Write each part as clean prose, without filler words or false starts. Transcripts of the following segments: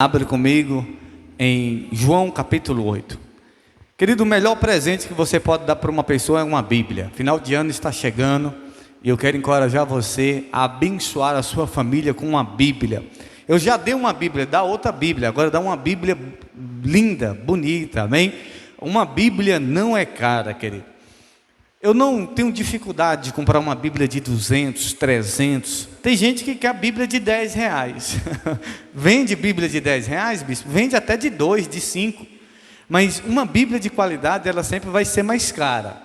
Abre comigo em João capítulo 8. Querido, o melhor presente que você pode dar para uma pessoa é uma Bíblia. Final de ano está chegando e eu quero encorajar você a abençoar a sua família com uma Bíblia. Eu já dei uma Bíblia, dá outra Bíblia, agora dá uma Bíblia linda, bonita, amém? Uma Bíblia não é cara, querido. Eu não tenho dificuldade de comprar uma Bíblia de 200, 300. Tem gente que quer a Bíblia de 10 reais. Vende Bíblia de 10 reais, bispo? Vende até de 2, de 5. Mas uma Bíblia de qualidade, ela sempre vai ser mais cara.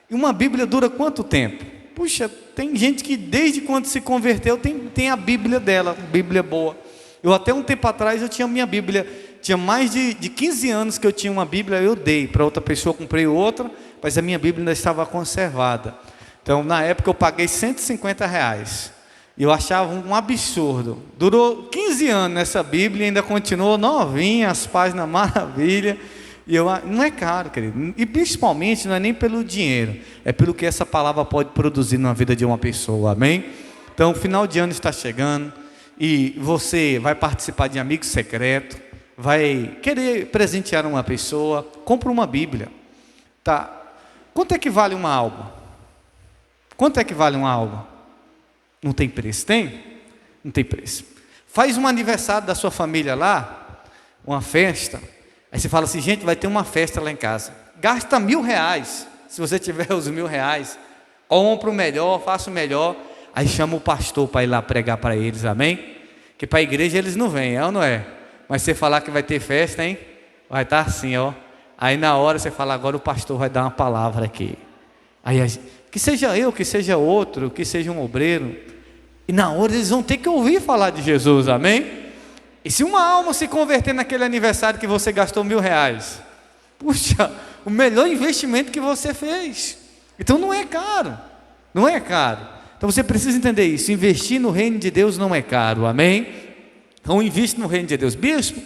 E uma Bíblia dura quanto tempo? Puxa, tem gente que desde quando se converteu tem a Bíblia dela, Bíblia boa. Eu até um tempo atrás eu tinha minha Bíblia. Tinha mais de 15 anos que eu tinha uma Bíblia, eu dei para outra pessoa, comprei outra, mas a minha Bíblia ainda estava conservada. Então na época eu paguei 150 reais. E eu achava um absurdo. Durou 15 anos nessa Bíblia e ainda continuou novinha, as páginas maravilha. E não é caro, querido. E principalmente não é nem pelo dinheiro, é pelo que essa palavra pode produzir na vida de uma pessoa, amém? Então o final de ano está chegando e você vai participar de amigo secreto, vai querer presentear uma pessoa, compra uma Bíblia, tá? Quanto é que vale uma alma? Quanto é que vale uma alma? Não tem preço, tem? Não tem preço. Faz um aniversário da sua família lá, uma festa, aí você fala assim, gente, vai ter uma festa lá em casa, gasta R$1.000, se você tiver os R$1.000, compra o melhor, faça o melhor, aí chama o pastor para ir lá pregar para eles, amém? Que para a igreja eles não vêm, é ou não é? Mas você falar que vai ter festa, hein? Vai estar assim, ó. Aí na hora você fala, agora o pastor vai dar uma palavra aqui. Aí que seja eu, que seja outro, que seja um obreiro. E na hora eles vão ter que ouvir falar de Jesus, amém? E se uma alma se converter naquele aniversário que você gastou R$1.000, puxa, o melhor investimento que você fez. Então não é caro, não é caro. Então você precisa entender isso, investir no reino de Deus não é caro, amém? Então investe no reino de Deus. Bispo,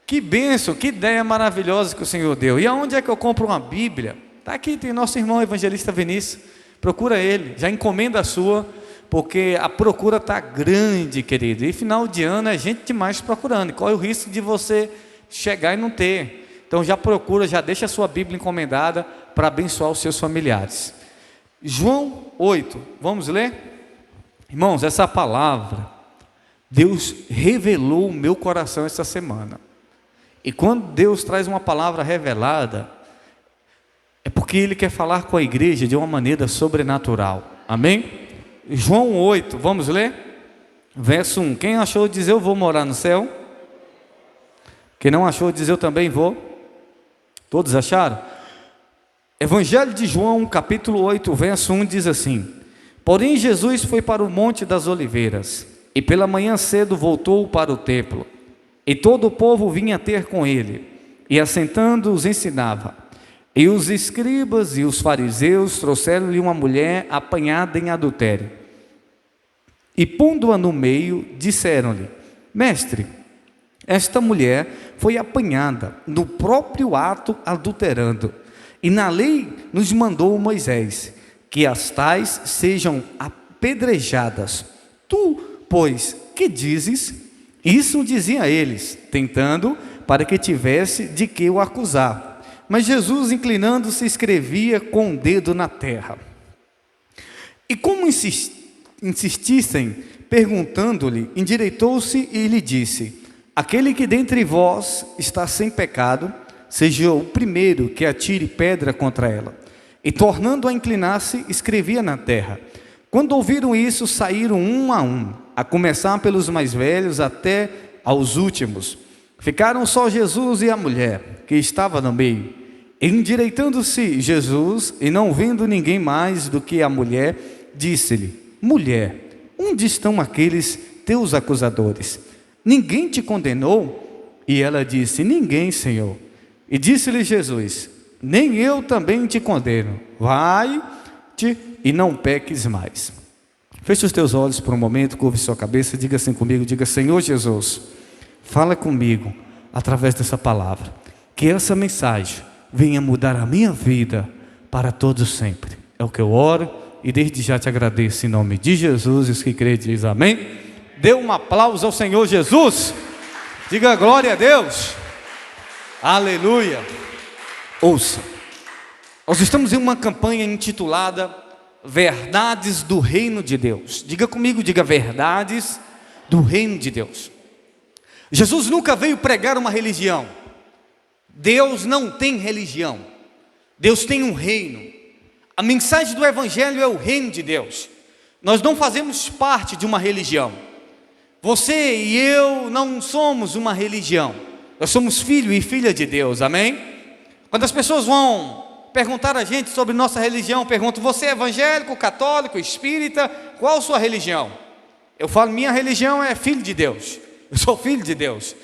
que bênção, que ideia maravilhosa que o Senhor deu. E aonde é que eu compro uma Bíblia? Está aqui, tem nosso irmão evangelista Vinícius. Procura ele, já encomenda a sua, porque a procura está grande, querido. E final de ano é gente demais procurando. E corre o risco de você chegar e não ter. Então já procura, já deixa a sua Bíblia encomendada para abençoar os seus familiares. João 8, vamos ler? Irmãos, essa palavra Deus revelou o meu coração essa semana. E quando Deus traz uma palavra revelada, é porque Ele quer falar com a igreja de uma maneira sobrenatural. Amém? João 8, vamos ler? Verso 1. Quem achou diz eu vou morar no céu? Quem não achou diz eu também vou? Todos acharam? Evangelho de João, capítulo 8, verso 1 diz assim: Porém Jesus foi para o Monte das Oliveiras, e pela manhã cedo voltou para o templo, e todo o povo vinha ter com ele, e assentando os ensinava. E os escribas e os fariseus trouxeram-lhe uma mulher apanhada em adultério, e pondo-a no meio, disseram-lhe: Mestre, esta mulher foi apanhada no próprio ato adulterando, e na lei nos mandou Moisés, que as tais sejam apedrejadas. Tu, pois, que dizes? Isso dizia eles, tentando para que tivesse de que o acusar. Mas Jesus, inclinando-se, escrevia com o dedo na terra. E como insistissem, perguntando-lhe, endireitou-se e lhe disse: Aquele que dentre vós está sem pecado, seja o primeiro que atire pedra contra ela. E tornando a inclinar-se, escrevia na terra. Quando ouviram isso, saíram um, a começar pelos mais velhos até aos últimos. Ficaram só Jesus e a mulher, que estava no meio. Endireitando-se Jesus, e não vendo ninguém mais do que a mulher, disse-lhe: Mulher, onde estão aqueles teus acusadores? Ninguém te condenou? E ela disse: Ninguém, Senhor. E disse-lhe Jesus: Nem eu também te condeno. Vai-te e não peques mais. Feche os teus olhos por um momento, curve sua cabeça, diga assim comigo, diga: Senhor Jesus, fala comigo através dessa palavra, que essa mensagem venha mudar a minha vida para todos sempre. É o que eu oro e desde já te agradeço em nome de Jesus. E os que creem diz amém. Dê um aplauso ao Senhor Jesus. Diga glória a Deus. Aleluia. Ouça, nós estamos em uma campanha intitulada Verdades do Reino de Deus. Diga comigo, diga verdades do Reino de Deus. Jesus nunca veio pregar uma religião. Deus não tem religião. Deus tem um reino. A mensagem do Evangelho é o reino de Deus. Nós não fazemos parte de uma religião. Você e eu não somos uma religião. Nós somos filho e filha de Deus, amém? Quando as pessoas vão perguntar a gente sobre nossa religião, perguntam: você é evangélico, católico, espírita? Qual a sua religião? Eu falo: minha religião é filho de Deus. Eu sou filho de Deus.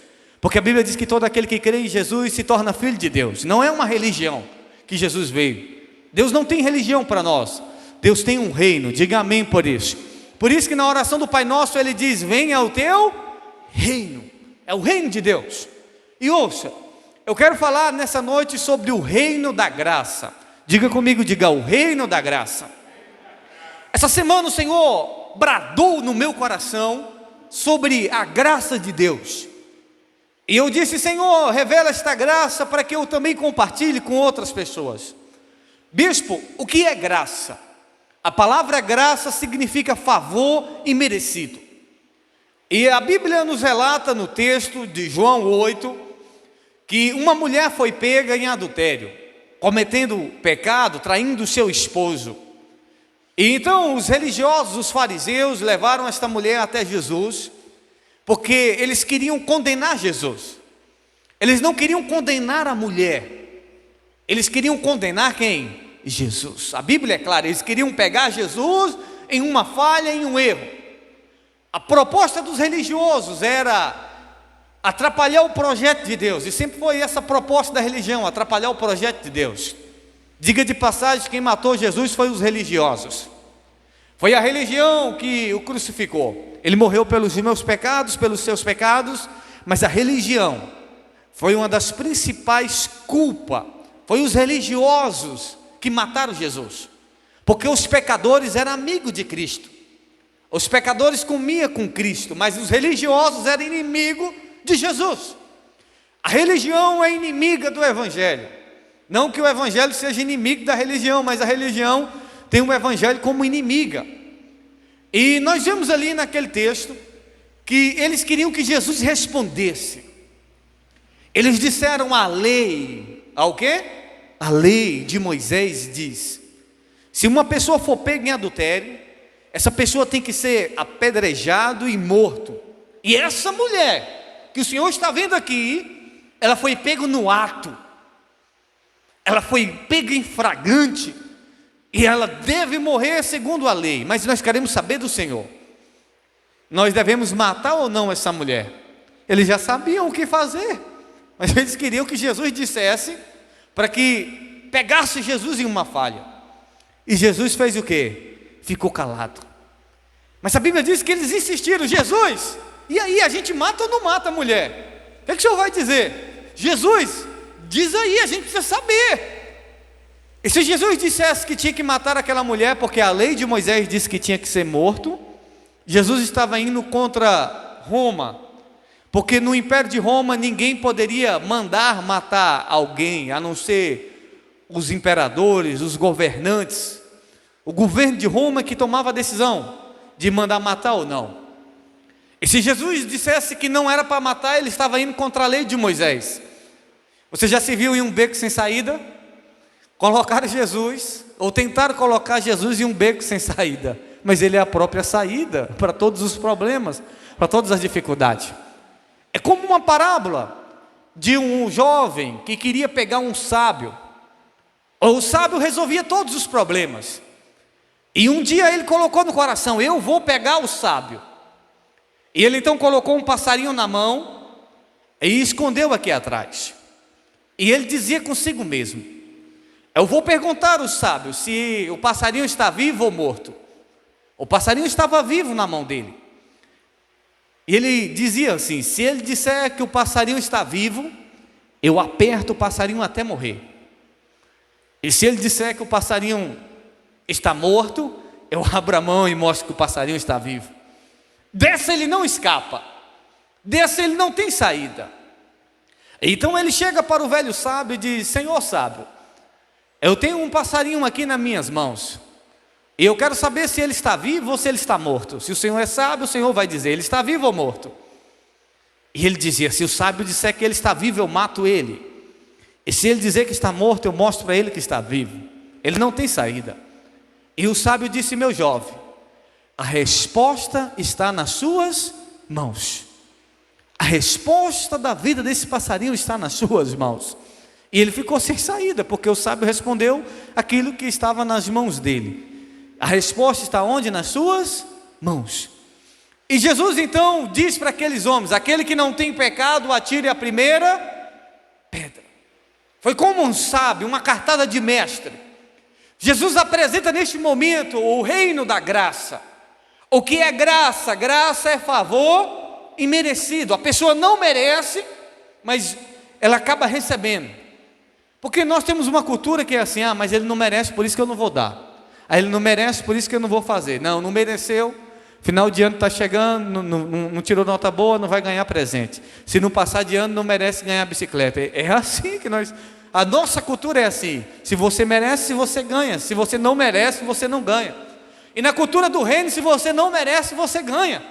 Porque a Bíblia diz que todo aquele que crê em Jesus se torna filho de Deus. Não é uma religião que Jesus veio. Deus não tem religião para nós. Deus tem um reino. Diga amém por isso. Por isso que na oração do Pai Nosso ele diz: venha o teu reino. É o reino de Deus. E ouça, eu quero falar nessa noite sobre o reino da graça. Diga comigo, diga: o reino da graça. Essa semana o Senhor bradou no meu coração sobre a graça de Deus. E eu disse: Senhor, revela esta graça para que eu também compartilhe com outras pessoas. Bispo, o que é graça? A palavra graça significa favor imerecido. E a Bíblia nos relata no texto de João 8, que uma mulher foi pega em adultério, cometendo pecado, traindo seu esposo. E então os religiosos, os fariseus, levaram esta mulher até Jesus, porque eles queriam condenar Jesus. Eles não queriam condenar a mulher, eles queriam condenar quem? Jesus. A Bíblia é clara, eles queriam pegar Jesus em uma falha, em um erro. A proposta dos religiosos era atrapalhar o projeto de Deus, e sempre foi essa a proposta da religião, atrapalhar o projeto de Deus. Diga de passagem, quem matou Jesus foi os religiosos. Foi a religião que o crucificou. Ele morreu pelos meus pecados, pelos seus pecados, mas a religião foi uma das principais culpas. Foi os religiosos que mataram Jesus, porque os pecadores eram amigos de Cristo. Os pecadores comiam com Cristo, mas os religiosos eram inimigos de Jesus. A religião é inimiga do Evangelho. Não que o Evangelho seja inimigo da religião, mas a religião tem o Evangelho como inimiga. E nós vemos ali naquele texto que eles queriam que Jesus respondesse. Eles disseram: a lei, ao quê? A lei de Moisés diz: se uma pessoa for pega em adultério, essa pessoa tem que ser apedrejado e morto. E essa mulher que o Senhor está vendo aqui, ela foi pega no ato, ela foi pega em flagrante, e ela deve morrer segundo a lei. Mas nós queremos saber do Senhor: nós devemos matar ou não essa mulher? Eles já sabiam o que fazer, mas eles queriam que Jesus dissesse, para que pegasse Jesus em uma falha. E Jesus fez o quê? Ficou calado. Mas a Bíblia diz que eles insistiram: Jesus, e aí, a gente mata ou não mata a mulher? O que o Senhor vai dizer? Jesus, diz aí, a gente precisa saber. E se Jesus dissesse que tinha que matar aquela mulher, porque a lei de Moisés disse que tinha que ser morto, Jesus estava indo contra Roma, porque no Império de Roma ninguém poderia mandar matar alguém, a não ser os imperadores, os governantes. O governo de Roma que tomava a decisão de mandar matar ou não. E se Jesus dissesse que não era para matar, ele estava indo contra a lei de Moisés. Você já se viu em um beco sem saída? Colocaram Jesus, ou tentaram colocar Jesus em um beco sem saída, mas ele é a própria saída para todos os problemas, para todas as dificuldades. É como uma parábola de um jovem que queria pegar um sábio. O sábio resolvia todos os problemas, e um dia ele colocou no coração: eu vou pegar o sábio. E ele então colocou um passarinho na mão e escondeu aqui atrás. E ele dizia consigo mesmo: eu vou perguntar ao sábio se o passarinho está vivo ou morto. O passarinho estava vivo na mão dele. E ele dizia assim: se ele disser que o passarinho está vivo, eu aperto o passarinho até morrer. E se ele disser que o passarinho está morto, eu abro a mão e mostro que o passarinho está vivo. Dessa ele não escapa. Dessa ele não tem saída. Então ele chega para o velho sábio e diz: Senhor sábio, eu tenho um passarinho aqui nas minhas mãos, e eu quero saber se ele está vivo ou se ele está morto. Se o Senhor é sábio, o Senhor vai dizer, ele está vivo ou morto? E ele dizia: se o sábio disser que ele está vivo, eu mato ele. E se ele dizer que está morto, eu mostro para ele que está vivo. Ele não tem saída. E o sábio disse: meu jovem, a resposta está nas suas mãos. A resposta da vida desse passarinho está nas suas mãos. E ele ficou sem saída, porque o sábio respondeu aquilo que estava nas mãos dele. A resposta está onde? Nas suas mãos. E Jesus então diz para aqueles homens: aquele que não tem pecado, atire a primeira pedra. Foi como um sábio, uma cartada de mestre. Jesus apresenta neste momento o reino da graça. O que é graça? Graça é favor imerecido. A pessoa não merece, mas ela acaba recebendo. Porque nós temos uma cultura que é assim: mas ele não merece, por isso que eu não vou dar. Ele não merece, por isso que eu não vou fazer. Não mereceu. Final de ano está chegando, não tirou nota boa, não vai ganhar presente. Se não passar de ano, não merece ganhar bicicleta. É assim que a nossa cultura é assim. Se você merece, você ganha. Se você não merece, você não ganha. E na cultura do reino, se você não merece, você ganha.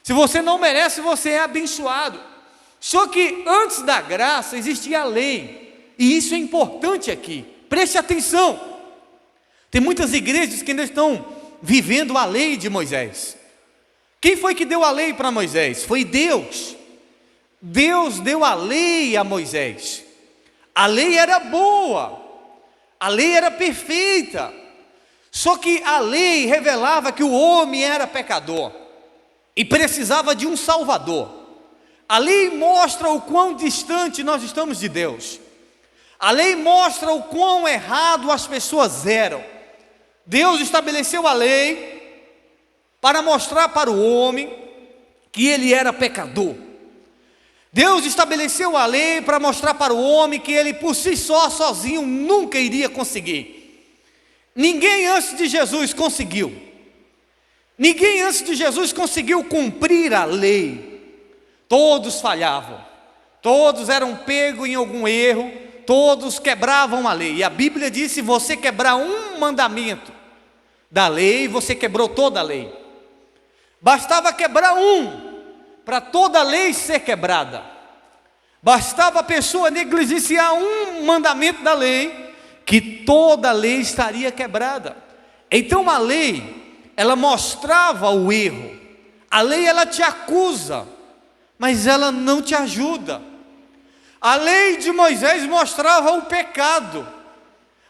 Se você não merece, você é abençoado. Só que antes da graça existia a lei. E isso é importante aqui. Preste atenção. Tem muitas igrejas que ainda estão vivendo a lei de Moisés. Quem foi que deu a lei para Moisés? Foi Deus. Deus deu a lei a Moisés. A lei era boa, a lei era perfeita, só que a lei revelava que o homem era pecador e precisava de um salvador. A lei mostra o quão distante nós estamos de Deus. A lei mostra o quão errado as pessoas eram. Deus estabeleceu a lei para mostrar para o homem que ele era pecador. Deus estabeleceu a lei para mostrar para o homem que ele por si só, sozinho, nunca iria conseguir. Ninguém antes de Jesus conseguiu. Ninguém antes de Jesus conseguiu cumprir a lei. Todos falhavam. Todos eram pegos em algum erro. Todos quebravam a lei. E a Bíblia diz: se você quebrar um mandamento da lei, você quebrou toda a lei. Bastava quebrar um para toda a lei ser quebrada. Bastava a pessoa negligenciar um mandamento da lei, que toda a lei estaria quebrada. Então a lei, ela mostrava o erro. A lei, ela te acusa, mas ela não te ajuda. A lei de Moisés mostrava o pecado.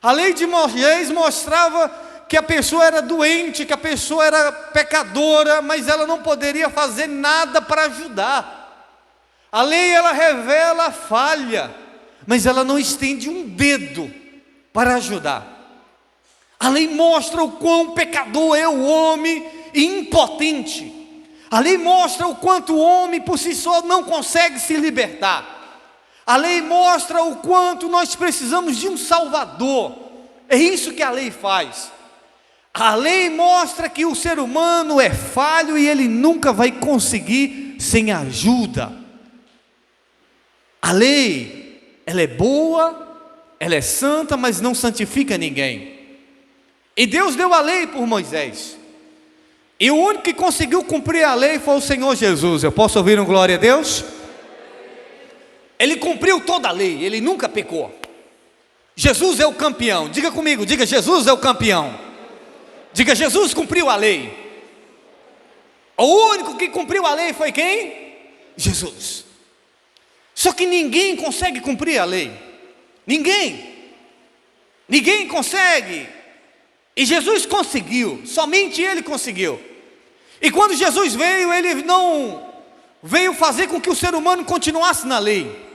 A lei de Moisés mostrava que a pessoa era doente, que a pessoa era pecadora, mas ela não poderia fazer nada para ajudar. A lei, ela revela a falha, mas ela não estende um dedo para ajudar. A lei mostra o quão pecador é o homem e impotente. A lei mostra o quanto o homem por si só não consegue se libertar. A lei mostra o quanto nós precisamos de um Salvador. É isso que a lei faz. A lei mostra que o ser humano é falho e ele nunca vai conseguir sem ajuda. A lei, ela é boa, ela é santa, mas não santifica ninguém. E Deus deu a lei por Moisés. E o único que conseguiu cumprir a lei foi o Senhor Jesus. Eu posso ouvir um glória a Deus? Ele cumpriu toda a lei, ele nunca pecou. Jesus é o campeão. Diga comigo, diga: Jesus é o campeão. Diga: Jesus cumpriu a lei. O único que cumpriu a lei foi quem? Jesus. Só que ninguém consegue cumprir a lei. Ninguém consegue. E Jesus conseguiu, somente Ele conseguiu. E quando Jesus veio, Ele não veio fazer com que o ser humano continuasse na lei.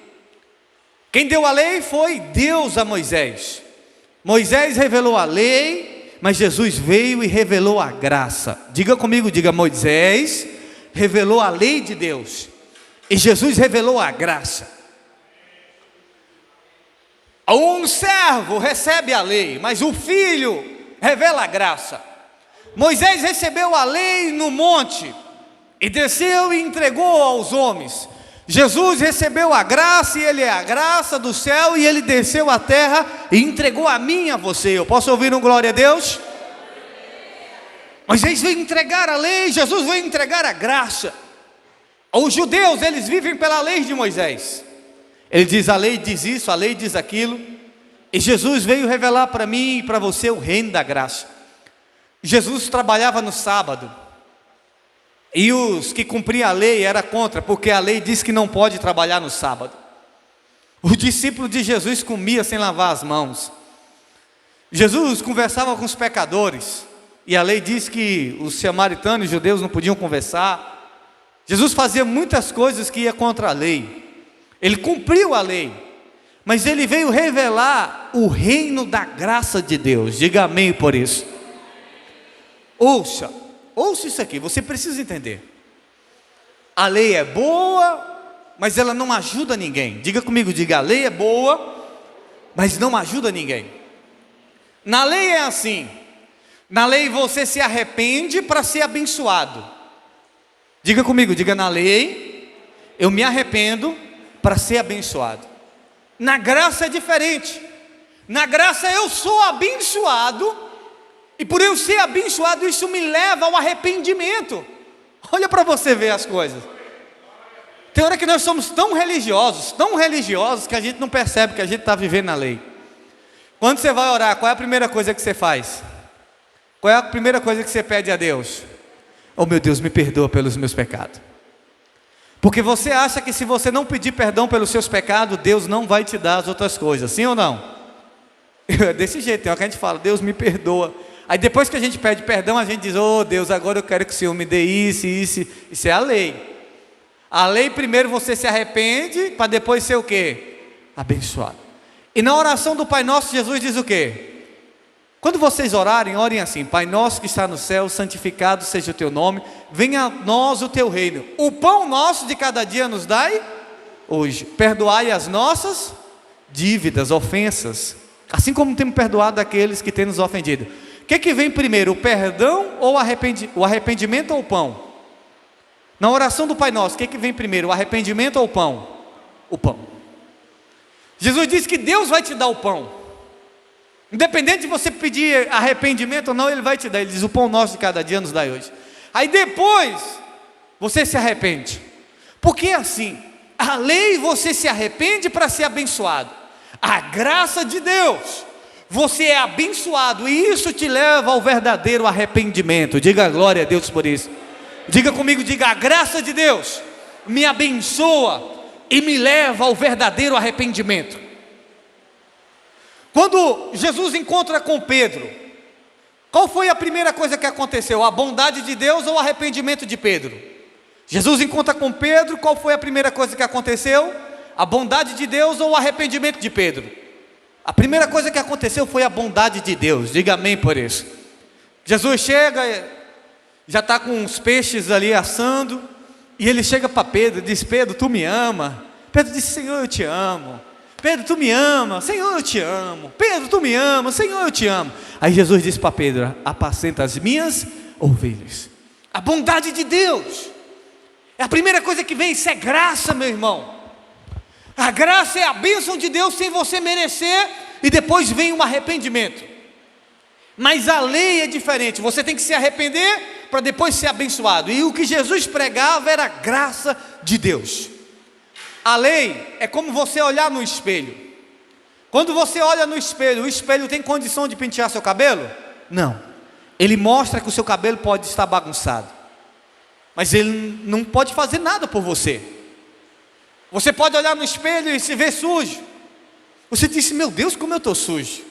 Quem deu a lei foi Deus a Moisés. Moisés revelou a lei, mas Jesus veio e revelou a graça. Diga comigo, diga: Moisés revelou a lei de Deus e Jesus revelou a graça. Um servo recebe a lei, mas o filho revela a graça. Moisés recebeu a lei no monte, e desceu e entregou aos homens. Jesus recebeu a graça, e Ele é a graça do céu, e Ele desceu à terra e entregou a mim e a você. Eu posso ouvir um glória a Deus? Moisés veio entregar a lei, Jesus veio entregar a graça. Os judeus, eles vivem pela lei de Moisés. Ele diz, a lei diz isso, a lei diz aquilo. E Jesus veio revelar para mim e para você o reino da graça. Jesus trabalhava no sábado. E os que cumpriam a lei era contra, porque a lei diz que não pode trabalhar no sábado. O discípulo de Jesus comia sem lavar as mãos. Jesus conversava com os pecadores, e a lei diz que os samaritanos, os judeus, não podiam conversar. Jesus fazia muitas coisas que ia contra a lei. Ele cumpriu a lei, mas ele veio revelar o reino da graça de Deus. Diga amém por isso. Ouça isso aqui, você precisa entender. A lei é boa, mas ela não ajuda ninguém. Diga comigo, diga, a lei é boa, mas não ajuda ninguém. Na lei é assim, na lei você se arrepende para ser abençoado. Diga comigo, diga, na lei eu me arrependo para ser abençoado. Na graça é diferente. Na graça eu sou abençoado, e por eu ser abençoado, isso me leva ao arrependimento. Olha para você ver as coisas. Tem hora que nós somos tão religiosos, que a gente não percebe que a gente está vivendo na lei. Quando você vai orar, qual é a primeira coisa que você faz? Qual é a primeira coisa que você pede a Deus? Oh meu Deus, me perdoa pelos meus pecados. Porque você acha que se você não pedir perdão pelos seus pecados, Deus não vai te dar as outras coisas, sim ou não? É desse jeito, tem hora que a gente fala, Deus me perdoa. Aí depois que a gente pede perdão, a gente diz, oh Deus, agora eu quero que o Senhor me dê isso. Isso é a lei. A lei primeiro você se arrepende, para depois ser o quê? Abençoado. E na oração do Pai Nosso, Jesus diz o quê? Quando vocês orarem, orem assim: Pai nosso que está no céu, santificado seja o teu nome, venha a nós o teu reino. O pão nosso de cada dia nos dai hoje. Perdoai as nossas dívidas, ofensas, assim como temos perdoado aqueles que têm nos ofendido. O que vem primeiro, o perdão ou o arrependimento ou o pão? Na oração do Pai Nosso, o que vem primeiro, o arrependimento ou o pão? O pão. Jesus disse que Deus vai te dar o pão. Independente de você pedir arrependimento ou não, Ele vai te dar. Ele diz, o pão nosso de cada dia nos dai hoje. Aí depois, você se arrepende. Porque assim, a lei você se arrepende para ser abençoado. A graça de Deus, você é abençoado, e isso te leva ao verdadeiro arrependimento. Diga glória a Deus por isso. Diga comigo, diga, a graça de Deus me abençoa e me leva ao verdadeiro arrependimento. Quando Jesus encontra com Pedro, qual foi a primeira coisa que aconteceu? A bondade de Deus ou o arrependimento de Pedro? Jesus encontra com Pedro, qual foi a primeira coisa que aconteceu? A bondade de Deus ou o arrependimento de Pedro? A primeira coisa que aconteceu foi a bondade de Deus. Diga amém por isso. Jesus chega, já está com os peixes ali assando, e ele chega para Pedro e diz, Pedro, tu me ama? Pedro disse, Senhor, eu te amo. Pedro, tu me ama? Senhor, eu te amo. Pedro, tu me ama? Senhor, eu te amo. Aí Jesus disse para Pedro, apacenta as minhas ovelhas. A bondade de Deus é a primeira coisa que vem. Isso é graça, meu irmão. A graça é a bênção de Deus sem você merecer, e depois vem um arrependimento. Mas a lei é diferente, você tem que se arrepender para depois ser abençoado. E o que Jesus pregava era a graça de Deus. A lei é como você olhar no espelho. Quando você olha no espelho, o espelho tem condição de pentear seu cabelo? Não. Ele mostra que o seu cabelo pode estar bagunçado, mas ele não pode fazer nada por você. Você pode olhar no espelho e se ver sujo. Você disse, meu Deus, como eu estou sujo.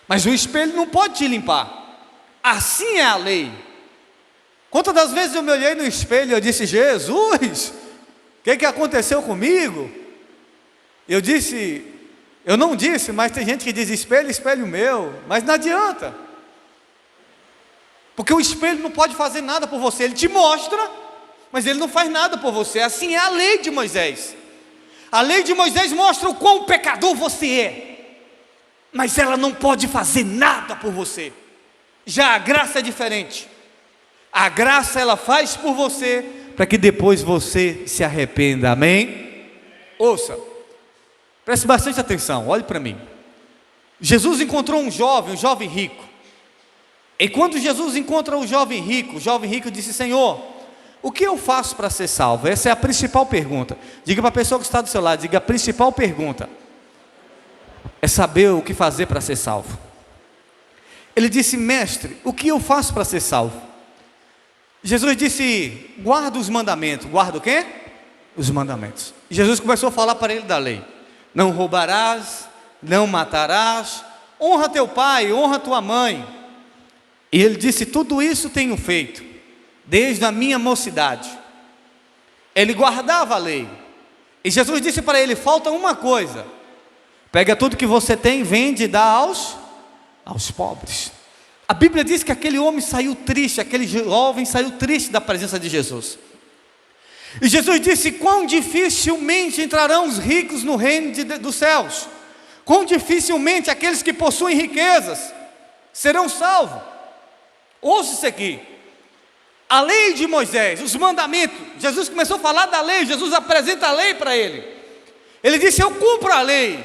Mas o espelho não pode te limpar. Assim é a lei. Quantas das vezes eu me olhei no espelho e eu disse, Jesus, o que aconteceu comigo? Eu não disse, mas tem gente que diz, espelho, espelho meu. Mas não adianta. Porque o espelho não pode fazer nada por você. Ele te mostra, mas ele não faz nada por você. Assim é a lei de Moisés. A lei de Moisés mostra o quão pecador você é, mas ela não pode fazer nada por você. Já a graça é diferente. A graça ela faz por você, para que depois você se arrependa, amém? Ouça, preste bastante atenção, olhe para mim. Jesus encontrou um jovem rico. E quando Jesus encontra o jovem rico disse: Senhor, o que eu faço para ser salvo? Essa é a principal pergunta. Diga para a pessoa que está do seu lado, diga: a principal pergunta é saber o que fazer para ser salvo. Ele disse: mestre, o que eu faço para ser salvo? Jesus disse: guarda os mandamentos. Guarda o quê? Os mandamentos. E Jesus começou a falar para ele da lei: não roubarás, não matarás, honra teu pai, honra tua mãe. E ele disse: tudo isso tenho feito desde a minha mocidade. Ele guardava a lei. E Jesus disse para ele: falta uma coisa. Pega tudo que você tem, vende e dá aos pobres. A Bíblia diz que aquele homem saiu triste, aquele jovem saiu triste da presença de Jesus. E Jesus disse: quão dificilmente entrarão os ricos no reino dos céus. Quão dificilmente aqueles que possuem riquezas serão salvos. Ouça isso aqui. A lei de Moisés, os mandamentos. Jesus começou a falar da lei. Jesus apresenta a lei para ele. Ele disse: eu cumpro a lei.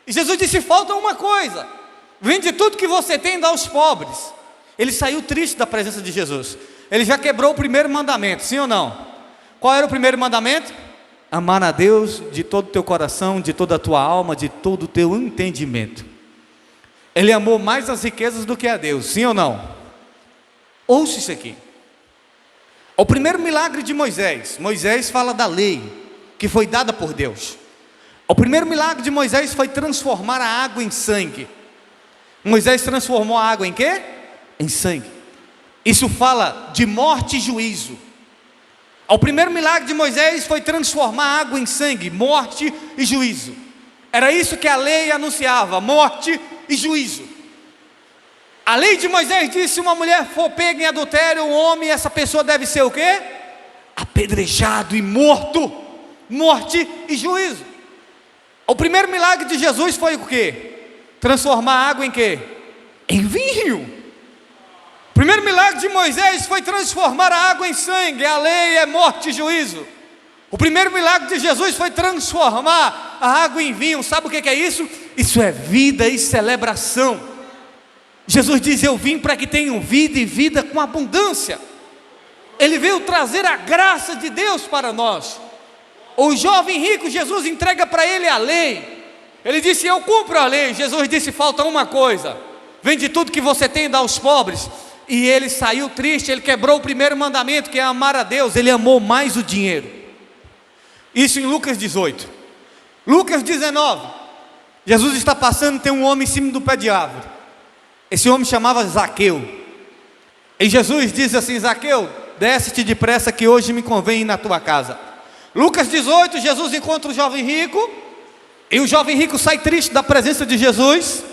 E Jesus disse: falta uma coisa. Vende tudo que você tem e dá aos pobres. Ele saiu triste da presença de Jesus. Ele já quebrou o primeiro mandamento, sim ou não? Qual era o primeiro mandamento? Amar a Deus de todo o teu coração, de toda a tua alma, de todo o teu entendimento. Ele amou mais as riquezas do que a Deus, sim ou não? Ouça isso aqui. O primeiro milagre de Moisés. Moisés fala da lei que foi dada por Deus. O primeiro milagre de Moisés foi transformar a água em sangue. Moisés transformou a água em quê? Em sangue. Isso fala de morte e juízo. O primeiro milagre de Moisés foi transformar a água em sangue, morte e juízo. Era isso que a lei anunciava: morte e juízo. A lei de Moisés disse: se uma mulher for pega em adultério, um homem, essa pessoa deve ser o quê? Apedrejado e morto. Morte e juízo. O primeiro milagre de Jesus foi o quê? Transformar a água em quê? Em vinho. O primeiro milagre de Moisés foi transformar a água em sangue. A lei é morte e juízo. O primeiro milagre de Jesus foi transformar a água em vinho. Sabe o que é isso? Isso é vida e celebração. Jesus diz: eu vim para que tenham vida e vida com abundância. Ele veio trazer a graça de Deus para nós. O jovem rico, Jesus entrega para ele a lei. Ele disse: eu cumpro a lei. Jesus disse: falta uma coisa. Vende tudo que você tem e dá aos pobres. E ele saiu triste. Ele quebrou o primeiro mandamento, que é amar a Deus. Ele amou mais o dinheiro. Isso em Lucas 18. Lucas 19. Jesus está passando, tem um homem em cima do pé de árvore. Esse homem chamava Zaqueu. E Jesus diz assim: Zaqueu, desce-te depressa, que hoje me convém ir na tua casa. Lucas 18, Jesus encontra o jovem rico. E o jovem rico sai triste da presença de Jesus.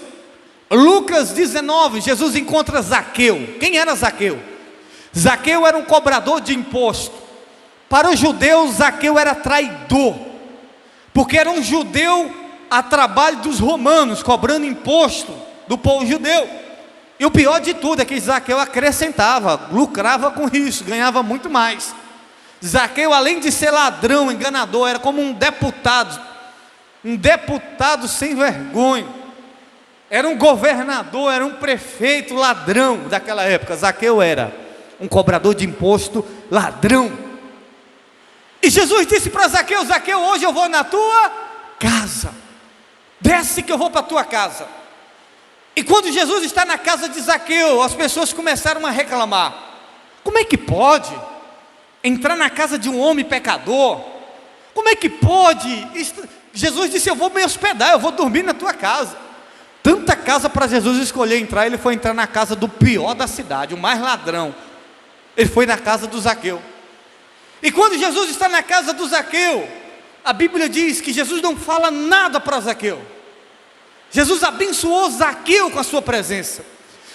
Lucas 19, Jesus encontra Zaqueu. Quem era Zaqueu? Zaqueu era um cobrador de imposto. Para os judeus, Zaqueu era traidor, porque era um judeu a trabalho dos romanos, cobrando imposto do povo judeu. E o pior de tudo é que Zaqueu acrescentava, lucrava com isso, ganhava muito mais. Zaqueu, além de ser ladrão, enganador, era como um deputado sem vergonha. Era um governador, era um prefeito ladrão daquela época. Zaqueu era um cobrador de imposto, ladrão. E Jesus disse para Zaqueu: Zaqueu, hoje eu vou na tua casa. Desce que eu vou para a tua casa. E quando Jesus está na casa de Zaqueu, as pessoas começaram a reclamar: como é que pode entrar na casa de um homem pecador? Como é que pode? Jesus disse: eu vou me hospedar, eu vou dormir na tua casa. Tanta casa para Jesus escolher entrar. Ele foi entrar na casa do pior da cidade, o mais ladrão. Ele foi na casa do Zaqueu. E quando Jesus está na casa do Zaqueu, a Bíblia diz que Jesus não fala nada para Zaqueu. Jesus abençoou Zaqueu com a sua presença.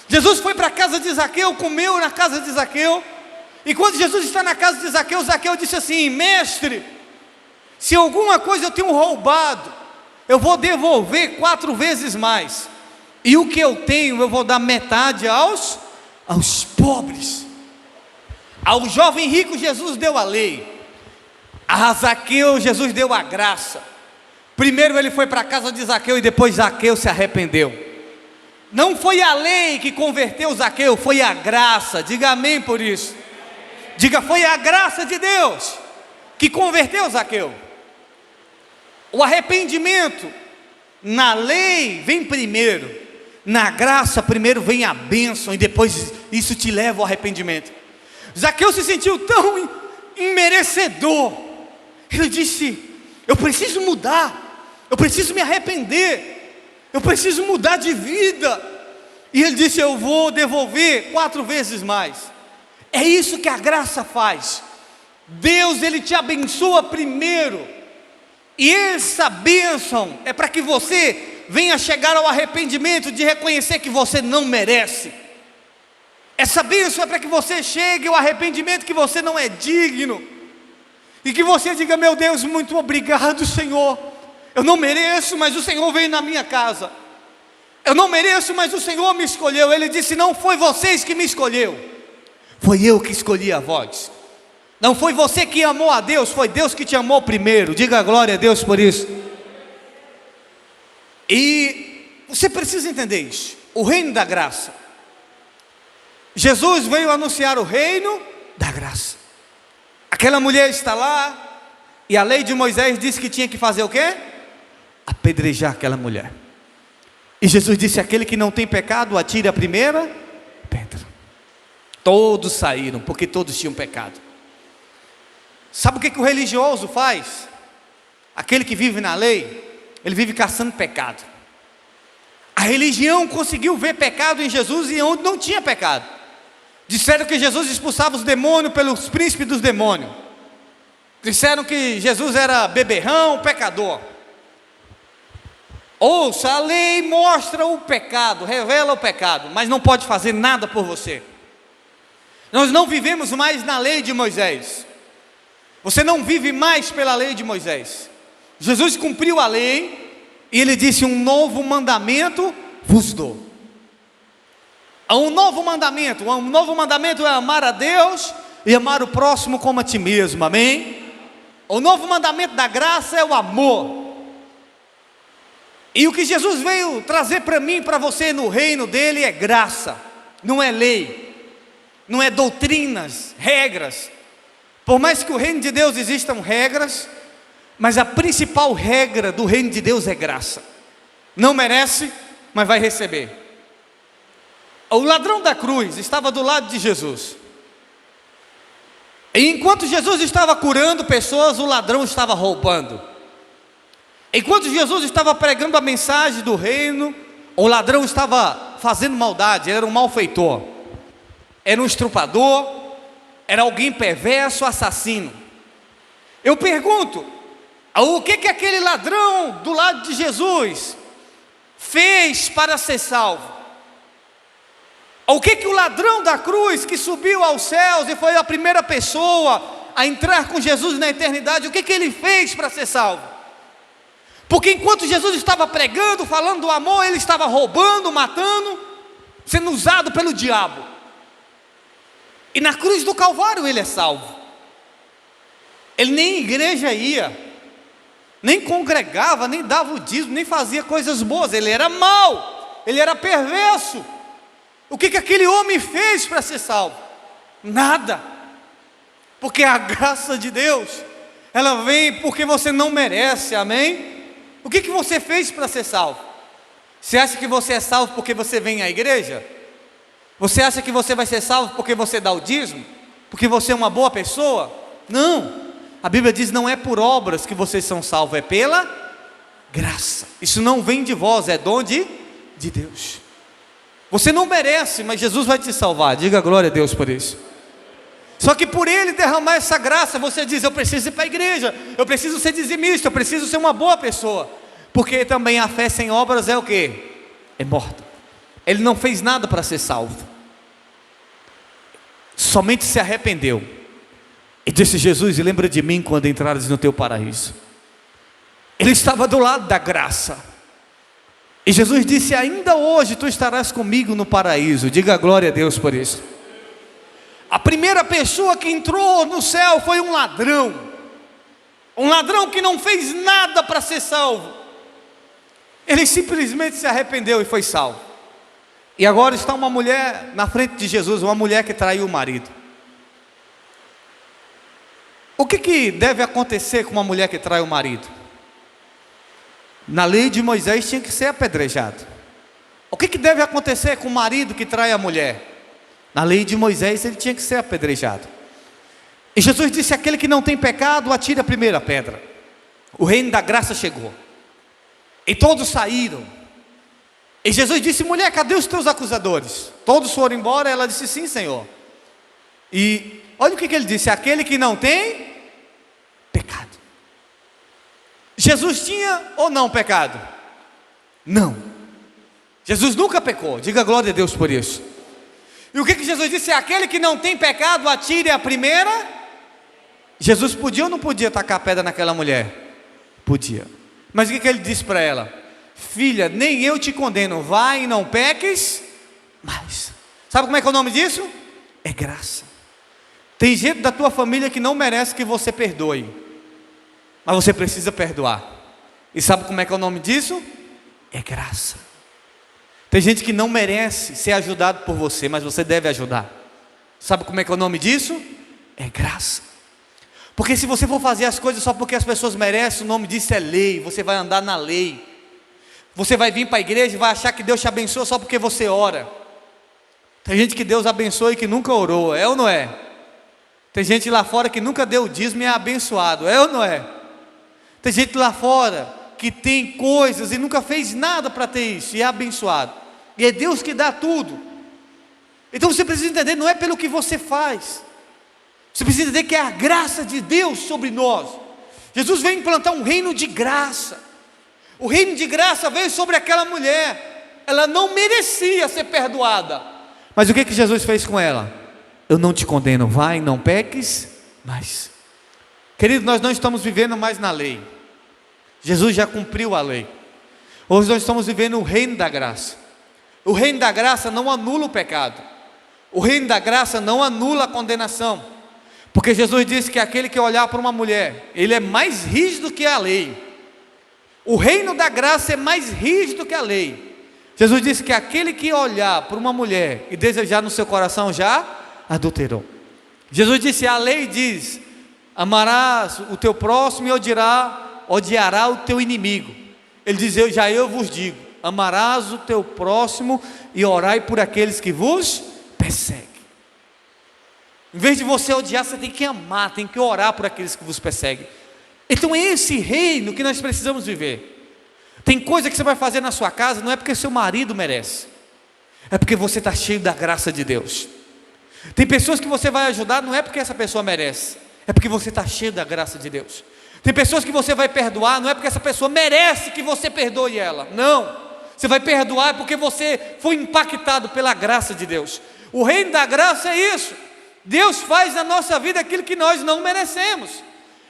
Jesus foi para a casa de Zaqueu, comeu na casa de Zaqueu. E quando Jesus está na casa de Zaqueu, Zaqueu disse assim: mestre, se alguma coisa eu tenho roubado, eu vou devolver 4 vezes mais. E o que eu tenho, eu vou dar metade aos pobres. Ao jovem rico Jesus deu a lei, a Zaqueu Jesus deu a graça. Primeiro ele foi para a casa de Zaqueu e depois Zaqueu se arrependeu. Não foi a lei que converteu Zaqueu, foi a graça. Diga amém por isso. Diga, foi a graça de Deus que converteu Zaqueu. O arrependimento na lei vem primeiro, na graça primeiro vem a bênção e depois isso te leva ao arrependimento. Zaqueu se sentiu tão imerecedor. Ele disse: eu preciso mudar, eu preciso me arrepender, eu preciso mudar de vida. E ele disse: eu vou devolver 4 vezes mais. É isso que a graça faz. Deus, Ele te abençoa primeiro, e essa bênção é para que você venha chegar ao arrependimento de reconhecer que você não merece. Essa bênção é para que você chegue ao arrependimento que você não é digno, e que você diga: meu Deus, muito obrigado, Senhor, eu não mereço, mas o Senhor veio na minha casa. Eu não mereço, mas o Senhor me escolheu. Ele disse: não foi vocês que me escolheu, foi eu que escolhi a vós. Não foi você que amou a Deus, foi Deus que te amou primeiro. Diga glória a Deus por isso. E você precisa entender isso, o reino da graça. Jesus veio anunciar o reino da graça. Aquela mulher está lá, e a lei de Moisés disse que tinha que fazer o quê? Apedrejar aquela mulher. E Jesus disse: aquele que não tem pecado, atire a primeira pedra. Todos saíram, porque todos tinham pecado. Sabe o que o religioso faz? Aquele que vive na lei, ele vive caçando pecado. A religião conseguiu ver pecado em Jesus e onde não tinha pecado. Disseram que Jesus expulsava os demônios pelos príncipes dos demônios. Disseram que Jesus era beberrão, pecador. Ouça, a lei mostra o pecado, revela o pecado, mas não pode fazer nada por você. Nós não vivemos mais na lei de Moisés. Você não vive mais pela lei de Moisés. Jesus cumpriu a lei e Ele disse: um novo mandamento vos dou. Um novo mandamento é amar a Deus e amar o próximo como a ti mesmo, amém? O novo mandamento da graça é o amor. E o que Jesus veio trazer para mim e para você no reino dele é graça, não é lei, não é doutrinas, regras. Por mais que o reino de Deus existam regras, mas a principal regra do reino de Deus é graça. Não merece, mas vai receber. O ladrão da cruz estava do lado de Jesus. E enquanto Jesus estava curando pessoas, o ladrão estava roubando. Enquanto Jesus estava pregando a mensagem do reino, o ladrão estava fazendo maldade, era um malfeitor, era um estrupador, era alguém perverso, assassino. Eu pergunto, o que aquele ladrão do lado de Jesus fez para ser salvo? O que o ladrão da cruz, que subiu aos céus e foi a primeira pessoa a entrar com Jesus na eternidade, o que ele fez para ser salvo? Porque enquanto Jesus estava pregando, falando do amor, ele estava roubando, matando, sendo usado pelo diabo. E na cruz do Calvário ele é salvo. Ele nem igreja ia, nem congregava, nem dava o dízimo, nem fazia coisas boas. Ele era mau, ele era perverso. O que aquele homem fez para ser salvo? Nada. Porque a graça de Deus, ela vem porque você não merece, amém? O que você fez para ser salvo? Você acha que você é salvo porque você vem à igreja? Você acha que você vai ser salvo porque você dá o dízimo? Porque você é uma boa pessoa? Não. A Bíblia diz: não é por obras que vocês são salvos, é pela graça. Isso não vem de vós, é dom de Deus. Você não merece, mas Jesus vai te salvar. Diga glória a Deus por isso. Só que por Ele derramar essa graça, você diz: eu preciso ir para a igreja, eu preciso ser dizimista, eu preciso ser uma boa pessoa. Porque também a fé sem obras é o quê? É morta. Ele não fez nada para ser salvo, somente se arrependeu e disse: Jesus, lembra de mim quando entrares no teu paraíso. Ele estava do lado da graça, e Jesus disse: ainda hoje tu estarás comigo no paraíso. Diga glória a Deus por isso. primeira pessoa que entrou no céu foi um ladrão que não fez nada para ser salvo. Ele simplesmente se arrependeu e foi salvo. E agora está uma mulher na frente de Jesus, uma mulher que traiu o marido. O que deve acontecer com uma mulher que trai o marido? Na lei de Moisés tinha que ser apedrejado. O que deve acontecer com o marido que trai a mulher? Na lei de Moisés ele tinha que ser apedrejado. E Jesus disse: aquele que não tem pecado, atire a primeira pedra. O reino da graça chegou. E todos saíram. E Jesus disse: mulher, cadê os teus acusadores? Todos foram embora. Ela disse: sim, Senhor. E olha o que ele disse: aquele que não tem pecado. Jesus tinha ou não pecado? Não. Jesus nunca pecou. Diga glória a Deus por isso. E o que Jesus disse? Aquele que não tem pecado, atire a primeira. Jesus podia ou não podia tacar a pedra naquela mulher? Podia. Mas o que ele disse para ela? Filha, nem eu te condeno, vai e não peques mais. Sabe como é que é o nome disso? É graça. Tem gente da tua família que não merece que você perdoe, mas você precisa perdoar. E sabe como é que é o nome disso? É graça. Tem gente que não merece ser ajudado por você, mas você deve ajudar. Sabe como é que é o nome disso? É graça. Porque se você for fazer as coisas só porque as pessoas merecem, o nome disso é lei. Você vai andar na lei. Você vai vir para a igreja e vai achar que Deus te abençoa só porque você ora. Tem gente que Deus abençoa e que nunca orou, é ou não é? Tem gente lá fora que nunca deu dízimo e é abençoado, é ou não é? Tem gente lá fora que tem coisas e nunca fez nada para ter isso e é abençoado. E é Deus que dá tudo. Então você precisa entender, não é pelo que você faz. Você precisa entender que é a graça de Deus sobre nós. Jesus veio implantar um reino de graça. O reino de graça veio sobre aquela mulher. Ela não merecia ser perdoada. Mas o que Jesus fez com ela? Eu não te condeno, vai, não peques mais. Querido, nós não estamos vivendo mais na lei. Jesus já cumpriu a lei. Hoje nós estamos vivendo o reino da graça. O reino da graça não anula o pecado. O reino da graça não anula a condenação. Porque Jesus disse que aquele que olhar para uma mulher, ele é mais rígido que a lei. O reino da graça é mais rígido que a lei. Jesus disse que aquele que olhar para uma mulher e desejar no seu coração já adulterou. Jesus disse, a lei diz, amarás o teu próximo e odiará o teu inimigo. Ele diz, eu vos digo, amarás o teu próximo e orai por aqueles que vos perseguem. Em vez de você odiar, você tem que amar, tem que orar por aqueles que vos perseguem. Então é esse reino que nós precisamos viver. Tem coisa que você vai fazer na sua casa, não é porque seu marido merece, é porque você está cheio da graça de Deus. Tem pessoas que você vai ajudar, não é porque essa pessoa merece, é porque você está cheio da graça de Deus. Tem pessoas que você vai perdoar, não é porque essa pessoa merece que você perdoe ela, não. Você vai perdoar porque você foi impactado pela graça de Deus. O reino da graça é isso. Deus faz na nossa vida aquilo que nós não merecemos.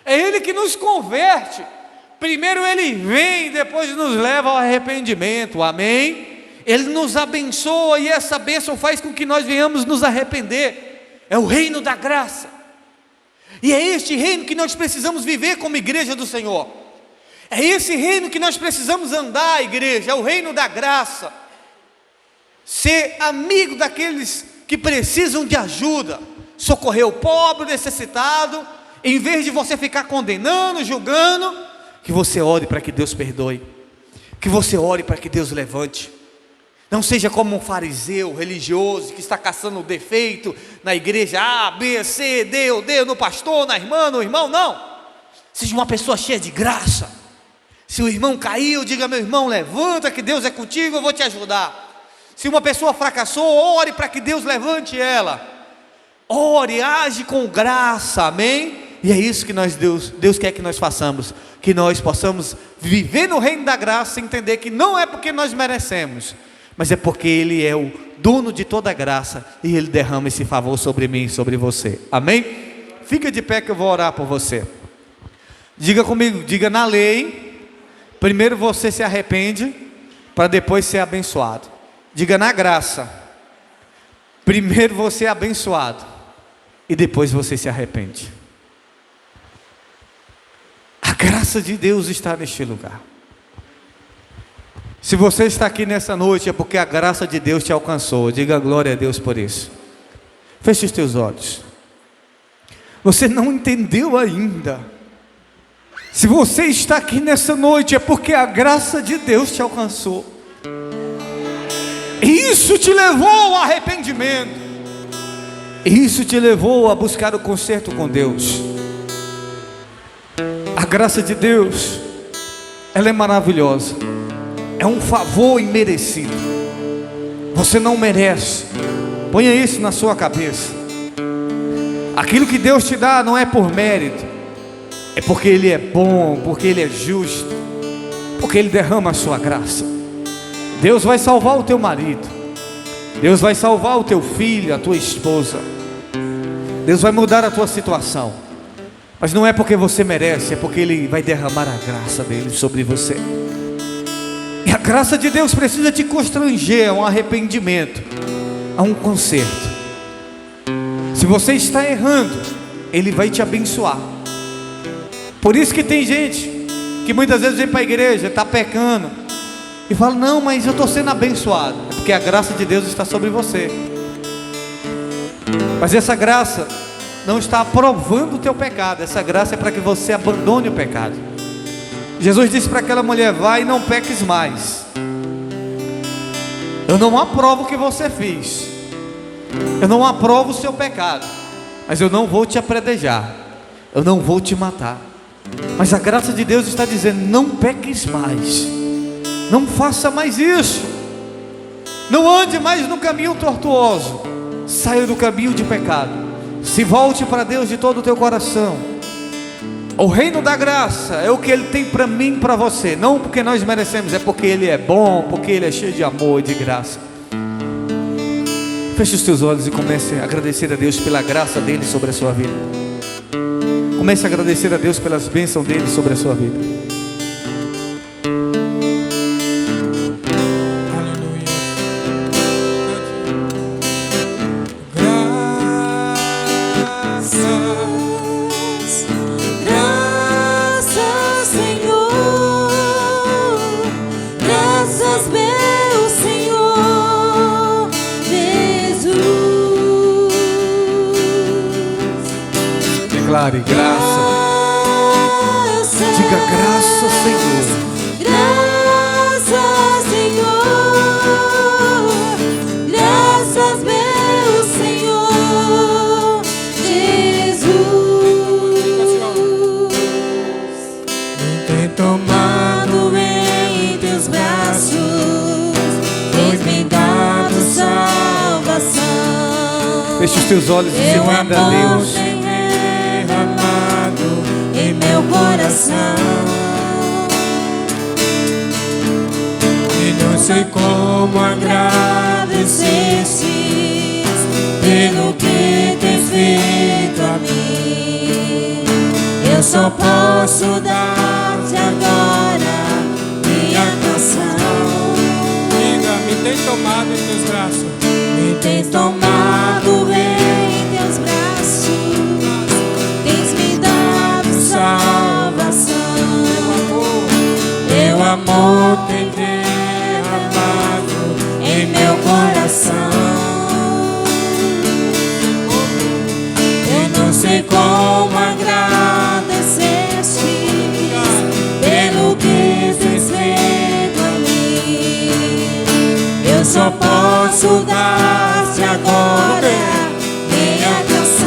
É Ele que nos converte. Primeiro Ele vem, depois nos leva ao arrependimento, amém? Ele nos abençoa e essa bênção faz com que nós venhamos nos arrepender. É o reino da graça. E é este reino que nós precisamos viver como igreja do Senhor. É esse reino que nós precisamos andar, igreja, é o reino da graça. Ser amigo daqueles que precisam de ajuda, socorrer o pobre, o necessitado, em vez de você ficar condenando, julgando, que você ore para que Deus perdoe, que você ore para que Deus levante. Não seja como um fariseu religioso que está caçando o defeito na igreja, A, B, C, D, o D, no pastor, na irmã, no irmão, não. Seja uma pessoa cheia de graça. Se o irmão caiu, diga, meu irmão, levanta que Deus é contigo, eu vou te ajudar. Se uma pessoa fracassou, ore para que Deus levante ela. Ore, age com graça, amém? E é isso que Deus quer que nós façamos, que nós possamos viver no reino da graça, entender que não é porque nós merecemos, mas é porque Ele é o dono de toda a graça, e Ele derrama esse favor sobre mim e sobre você, amém? Fica de pé que eu vou orar por você. Diga comigo, diga, na lei, primeiro você se arrepende, para depois ser abençoado. Diga, na graça, primeiro você é abençoado, e depois você se arrepende. A graça de Deus está neste lugar. Se você está aqui nessa noite, é porque a graça de Deus te alcançou. Diga glória a Deus por isso. Feche os teus olhos. Você não entendeu ainda. Se você está aqui nessa noite, é porque a graça de Deus te alcançou. E isso te levou ao arrependimento. E isso te levou a buscar o conserto com Deus. A graça de Deus, ela é maravilhosa. É um favor imerecido. Você não merece. Ponha isso na sua cabeça. Aquilo que Deus te dá não é por mérito. É porque Ele é bom, porque Ele é justo, porque Ele derrama a sua graça. Deus vai salvar o teu marido. Deus vai salvar o teu filho, a tua esposa. Deus vai mudar a tua situação. Mas não é porque você merece, é porque Ele vai derramar a graça dEle sobre você. E a graça de Deus precisa te constranger a um arrependimento, a um conserto. Se você está errando, Ele vai te abençoar. Por isso que tem gente que muitas vezes vem para a igreja, está pecando, e fala, não, mas eu estou sendo abençoado. É porque a graça de Deus está sobre você. Mas essa graça não está aprovando o teu pecado. Essa graça é para que você abandone o pecado. Jesus disse para aquela mulher, vai e não peques mais. Eu não aprovo o que você fez. Eu não aprovo o seu pecado. Mas eu não vou te apredejar. Eu não vou te matar. Mas a graça de Deus está dizendo, não peques mais. Não faça mais isso. Não ande mais no caminho tortuoso. Saia do caminho de pecado. Se volte para Deus de todo o teu coração. O reino da graça é o que Ele tem para mim e para você. Não porque nós merecemos, é porque Ele é bom, porque Ele é cheio de amor e de graça. Feche os teus olhos e comece a agradecer a Deus pela graça dEle sobre a sua vida. Comece a agradecer a Deus pelas bênçãos dEle sobre a sua vida. Declare graça. Diga graça, Senhor. Graça, Senhor. Graças, meu Senhor Jesus. Me tem tomado em teus braços, tens me dado salvação. Feche os teus olhos e se renda a Deus. Em meu coração, e não sei como agradecer-te pelo que tens feito a mim. Eu só posso dar-te agora minha canção. Diga, me tem tomado em teus braços. Me tens tomado em teus braços, tens me dado salvação. Teu amor tem derramado em meu coração. Eu não sei como agradecer-te pelo que tens feito a mim. Eu só posso dar-te agora minha canção.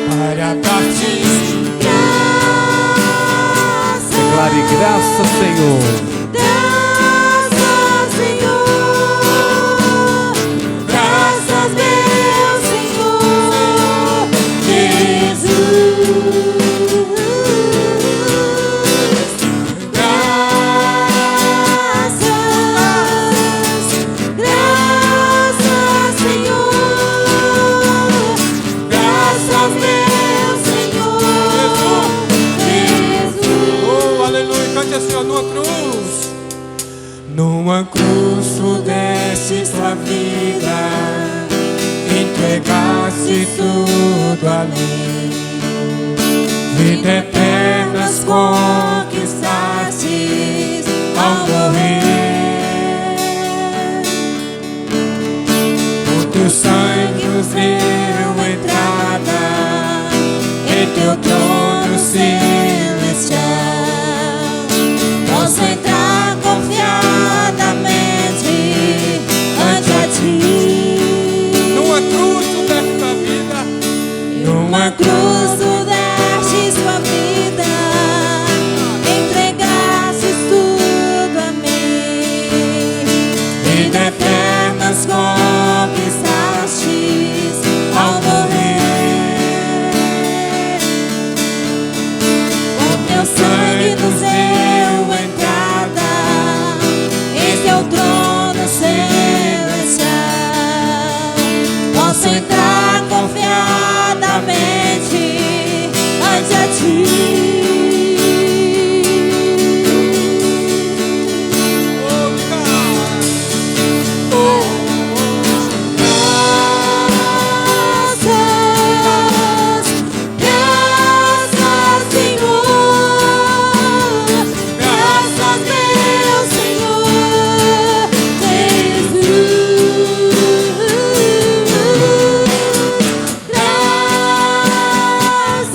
Para dar-te Graça, Declare graça, Senhor. graça, Senhor. Graças, meu Senhor Jesus. Graças, Senhor. Graças, meu Senhor Jesus. oh, aleluia, cante assim, ó, numa cruz. tudo além. Vida eterna conquistaste ao morrer. O teu sangue nos deu entrada em teu trono celestial. Posso entrar confiadamente ante a ti. Numa cruz tu deste a vida, Numa cruz tu deste sua vida, entregaste tudo a mim. vida eterna Conquistaste ao morrer. O teu sangue nos deu entrada em teu trono celestial. Posso entrar confiadamente ante a ti. Graças, Senhor. Graças, meu Senhor Jesus. Graças, Senhor. Graças, meu Senhor Jesus. Graças, Senhor.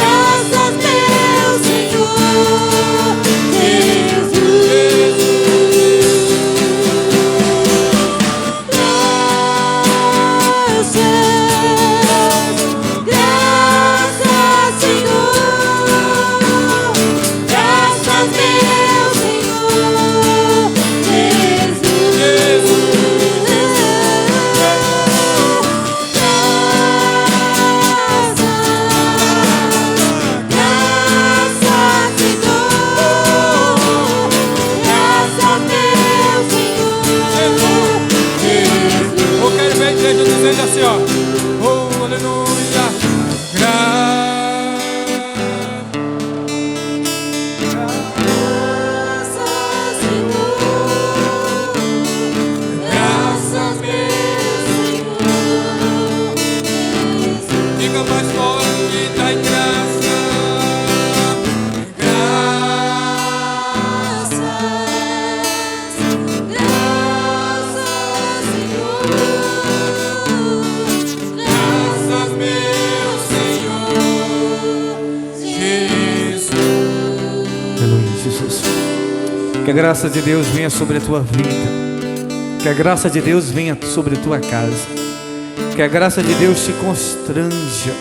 Graças, meu Senhor Jesus. Graças, Senhor. Graças, meu Senhor Jesus. eu quero ver a igreja dizendo assim, ó. Oh, aleluia. Graças, Senhor. Graças, meu Senhor Jesus. Diga mais forte, dai graça. Graças, Senhor. Graças, meu Senhor Jesus. Aleluia, Jesus. Que a graça de Deus venha sobre a tua vida. Que a graça de Deus venha sobre a tua casa. Que a graça de Deus te constranja.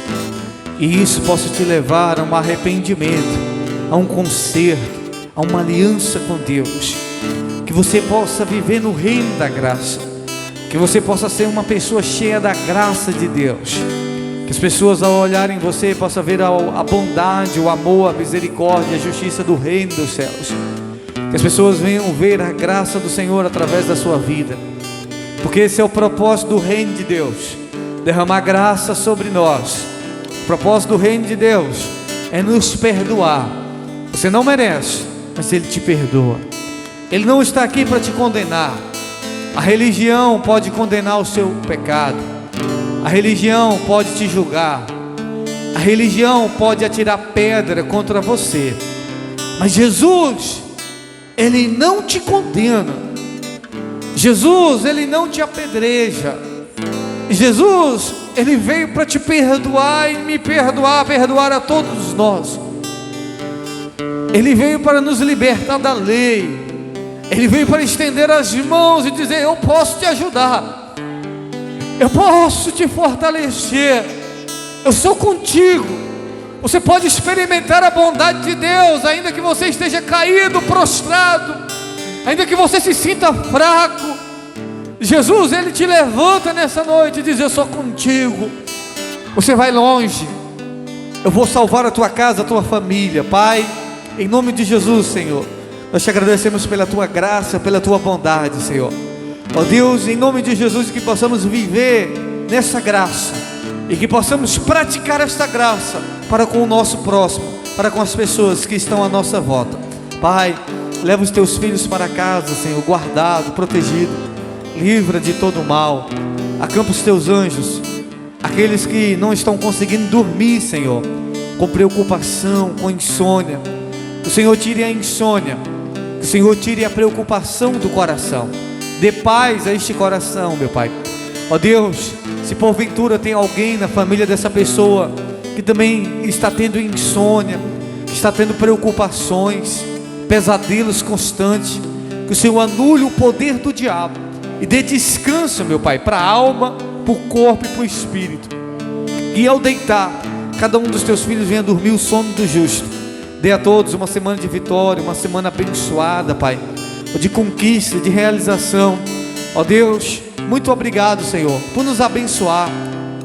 E isso possa te levar a um arrependimento, a um conserto, a uma aliança com Deus. Que você possa viver no reino da graça. Que você possa ser uma pessoa cheia da graça de Deus. Que as pessoas, ao olharem você, possam ver a bondade, o amor, a misericórdia, a justiça do reino dos céus. Que as pessoas venham ver a graça do Senhor através da sua vida. Porque esse é o propósito do reino de Deus, derramar graça sobre nós. O propósito do reino de Deus é nos perdoar. Você não merece, mas Ele te perdoa. Ele não está aqui para te condenar. A religião pode condenar o seu pecado. A religião pode te julgar. A religião pode atirar pedra contra você. Mas Jesus, Ele não te condena. Jesus, Ele não te apedreja. Jesus, Ele veio para te perdoar e me perdoar, perdoar a todos nós. Ele veio para nos libertar da lei. Ele veio para estender as mãos e dizer: eu posso te ajudar, eu posso te fortalecer, eu sou contigo. Você pode experimentar a bondade de Deus, ainda que você esteja caído, prostrado, ainda que você se sinta fraco. Jesus, Ele te levanta nessa noite e diz: eu sou contigo. Você vai longe, eu vou salvar a tua casa, a tua família. Pai, em nome de Jesus, Senhor, nós te agradecemos pela tua graça, pela tua bondade, Senhor. Ó Deus, em nome de Jesus, que possamos viver nessa graça e que possamos praticar esta graça para com o nosso próximo, para com as pessoas que estão à nossa volta. Pai, Leva os teus filhos para casa, Senhor, guardado, protegido. Livra de todo mal. Acampa os teus anjos. Aqueles que não estão conseguindo dormir, Senhor, com preocupação, com insônia, que o Senhor tire a insônia, que o Senhor tire a preocupação do coração. Dê paz a este coração, meu Pai. Ó Deus, se porventura tem alguém na família dessa pessoa que também está tendo insônia, que está tendo preocupações, pesadelos constantes, que o Senhor anule o poder do diabo e dê descanso, meu Pai, para a alma, para o corpo e para o espírito. E ao deitar, cada um dos teus filhos venha dormir o sono do justo. Dê a todos uma semana de vitória, uma semana abençoada, Pai, de conquista, de realização. Ó Deus, muito obrigado, Senhor, por nos abençoar.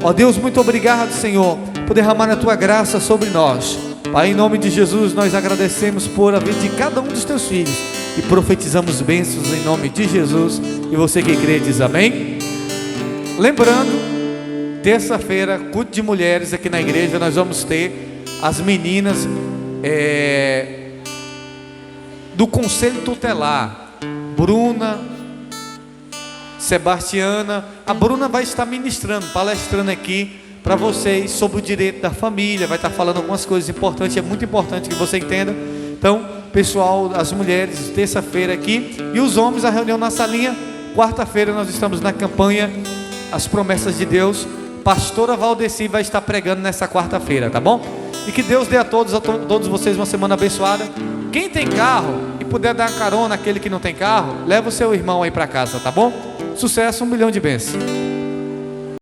Ó Deus, muito obrigado, Senhor, por derramar a tua graça sobre nós. Pai, em nome de Jesus, nós agradecemos por a vida de cada um dos teus filhos e profetizamos bênçãos em nome de Jesus. E você que crê diz amém. Lembrando, terça-feira, culto de mulheres aqui na igreja. Nós vamos ter as meninas do Conselho Tutelar, Bruna, Sebastiana. A Bruna vai estar ministrando, palestrando aqui para vocês sobre o direito da família. Vai estar falando algumas coisas importantes. É muito importante que você entenda. Então, pessoal, as mulheres, terça-feira aqui, e os homens, a reunião na salinha. Quarta-feira nós estamos na campanha As Promessas de Deus. Pastora Valdeci vai estar pregando nessa quarta-feira, tá bom? E que Deus dê a todos vocês uma semana abençoada. Quem tem carro e puder dar carona àquele que não tem carro, leva o seu irmão aí para casa, tá bom? Sucesso, 1 milhão de bênçãos.